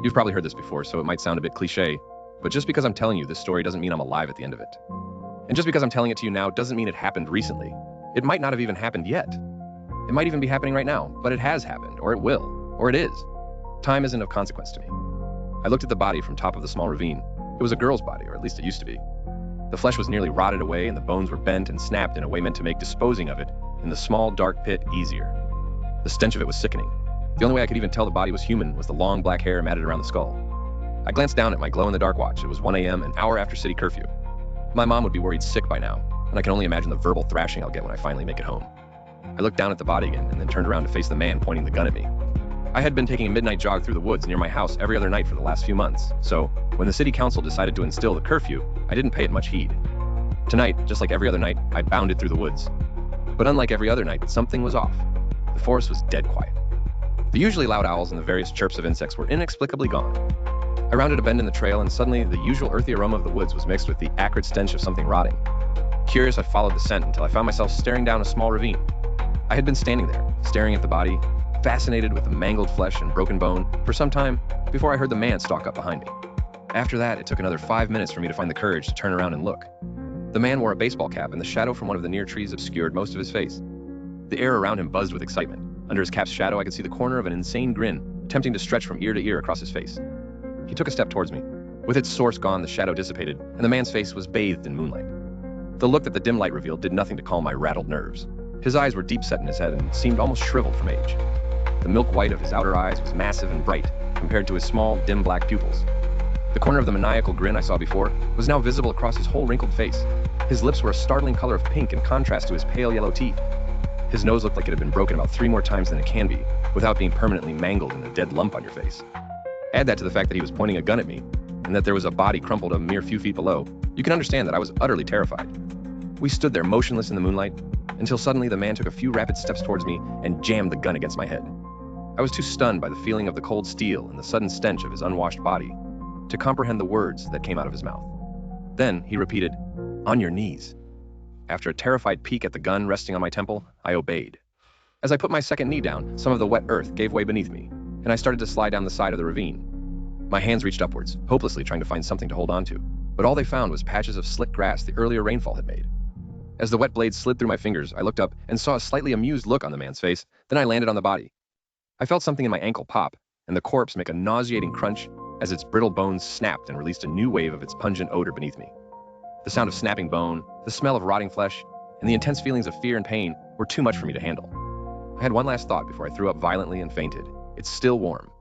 You've probably heard this before, so it might sound a bit cliche, but just because I'm telling you this story doesn't mean I'm alive at the end of it. And just because I'm telling it to you now doesn't mean it happened recently. It might not have even happened yet. It might even be happening right now, but it has happened, or it will, or it is. Time isn't of consequence to me. I looked at the body from top of the small ravine. It was a girl's body, or at least it used to be. The flesh was nearly rotted away and the bones were bent and snapped in a way meant to make disposing of it in the small, dark pit easier. The stench of it was sickening. The only way I could even tell the body was human was the long black hair matted around the skull. I glanced down at my glow-in-the-dark watch. It was 1 a.m., an hour after city curfew. My mom would be worried sick by now, and I can only imagine the verbal thrashing I'll get when I finally make it home. I looked down at the body again and then turned around to face the man pointing the gun at me. I had been taking a midnight jog through the woods near my house every other night for the last few months, so when the city council decided to instill the curfew, I didn't pay it much heed. Tonight, just like every other night, I bounded through the woods. But unlike every other night, something was off. The forest was dead quiet. The usually loud owls and the various chirps of insects were inexplicably gone. I rounded a bend in the trail and suddenly the usual earthy aroma of the woods was mixed with the acrid stench of something rotting. Curious, I followed the scent until I found myself staring down a small ravine. I had been standing there, staring at the body, fascinated with the mangled flesh and broken bone, for some time before I heard the man stalk up behind me. After that, it took another 5 minutes for me to find the courage to turn around and look. The man wore a baseball cap, and the shadow from one of the near trees obscured most of his face. The air around him buzzed with excitement. Under his cap's shadow, I could see the corner of an insane grin, attempting to stretch from ear to ear across his face. He took a step towards me. With its source gone, the shadow dissipated, and the man's face was bathed in moonlight. The look that the dim light revealed did nothing to calm my rattled nerves. His eyes were deep set in his head and seemed almost shriveled from age. The milk white of his outer eyes was massive and bright, compared to his small, dim black pupils. The corner of the maniacal grin I saw before was now visible across his whole wrinkled face. His lips were a startling color of pink in contrast to his pale yellow teeth. His nose looked like it had been broken about 3 more times than it can be, without being permanently mangled in a dead lump on your face. Add that to the fact that he was pointing a gun at me, and that there was a body crumpled a mere few feet below, you can understand that I was utterly terrified. We stood there motionless in the moonlight, until suddenly the man took a few rapid steps towards me and jammed the gun against my head. I was too stunned by the feeling of the cold steel and the sudden stench of his unwashed body to comprehend the words that came out of his mouth. Then he repeated, "On your knees." After a terrified peek at the gun resting on my temple, I obeyed. As I put my second knee down, some of the wet earth gave way beneath me, and I started to slide down the side of the ravine. My hands reached upwards, hopelessly trying to find something to hold on to, but all they found was patches of slick grass the earlier rainfall had made. As the wet blades slid through my fingers, I looked up and saw a slightly amused look on the man's face, then I landed on the body. I felt something in my ankle pop, and the corpse make a nauseating crunch as its brittle bones snapped and released a new wave of its pungent odor beneath me. The sound of snapping bone, the smell of rotting flesh, and the intense feelings of fear and pain were too much for me to handle. I had one last thought before I threw up violently and fainted. It's still warm.